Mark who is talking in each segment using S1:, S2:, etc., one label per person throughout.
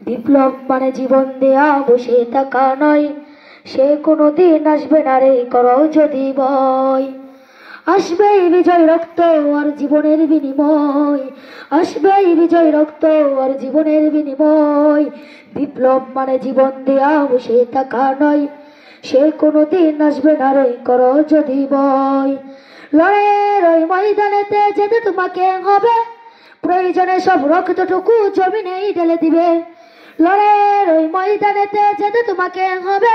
S1: বিপ্লব মানে জীবন দেয়া বসে থাকা নয়, সে কোনোদিন আসবে না রে করো যদি ভয়। আসবে বিজয় রক্ত আর জীবনের বিনিময়, আসবে বিজয় রক্ত আর জীবনের বিনিময়। বিপ্লব মানে জীবন দেয়া বসে থাকা নয়, সে কোনোদিন আসবে না রে করো যদি ভয়। লড়াইয়ের ওই ময়দানেতে যেতে তোমাকে হবে, প্রয়োজনে সব রক্তটুকু জমিনেই ঢেলে দিবে। লড়াইয়ের ওই ময়দানেতে যেতে তোমাকে হবে,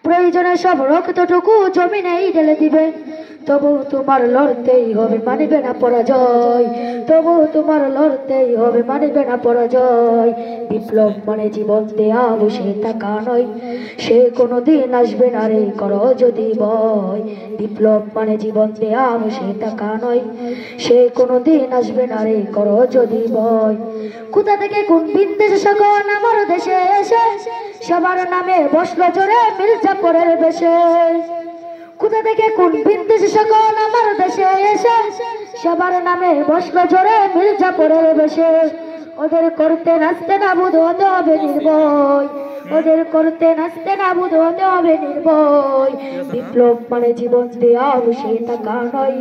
S1: প্রয়োজনে সব রক্তটুকু জমিনেই ঢেলে দিবে। তবু তোমার লড়তেই হবে, মানিবে না পরাজয়। তবু তোমার লড়তেই হবে, মানিবে না পরাজয়। বিপ্লব মানে জীবন দেয়া বসে থাকা নয়, সে কোনোদিন আসবে না রে করো যদি ভয়। বিপ্লব মানে জীবন দেয়া বসে থাকা নয়, সে কোনোদিন আসবে না রে করো যদি ভয়। কোথা থেকে কোন বিদ্বেষ সকল আমার দেশে এসে সবার নামে বসলো জোরে মির্জাপুরের বেশে। কোথা থেকে কোন বিদ্বেষ সকল আমার দেশে এসে সবার নামে বসলো জোরে মির্জাপুরের বেশে। ওদের করতে নাচতে নাবুদ হতে হবে নির্ভয়, ওদের করতে নাচতে নাবুদ হতে হবে নির্ভয়। বিপ্লব মানে জীবন দেয়া বসে থাকা নয়,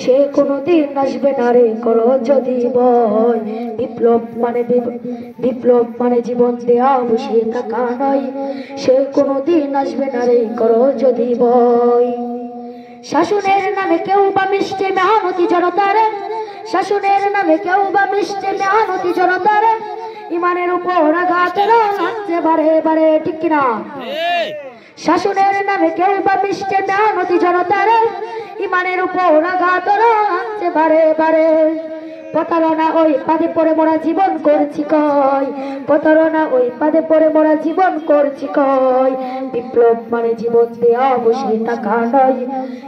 S1: সে কোনোদিন আসবে না রে করো যদি ভয়। বিপ্লব মানে জীবন দেয়া বসে থাকা নয়, সে কোনোদিন আসবে না রে করো যদি ভয়। শাসনের নামে কেউ বা মিষ্টি মেহনতি জনতারে, শাসনের নামে কেউ বা মিষ্টি মেহনতি জনতারে ইমানের উপর আঘাত লাগছে বারে বারে, ঠিক কিনা? শাসনের নামে কেউ বা মিষ্টি মেহনতি জনতারে ইমানের উপর আঘাত লাগছে বারে বারে। প্রতারণা ওই পাদে পড়ে মোরা জীবন করছি কয়, প্রতারণা ওই পাদে পড়ে মোরা জীবন করছি কয়। বিপ্লব মানে জীবন দেয়া বসে থাকা নয়,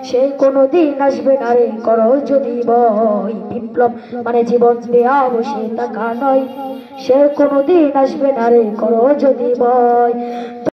S1: সে কোনোদিন আসবে না রে করো যদি ভয়। বিপ্লব মানে জীবন দেয়া বসে থাকা নয়, সে কোনোদিন আসবে না রে করো যদি ভয়।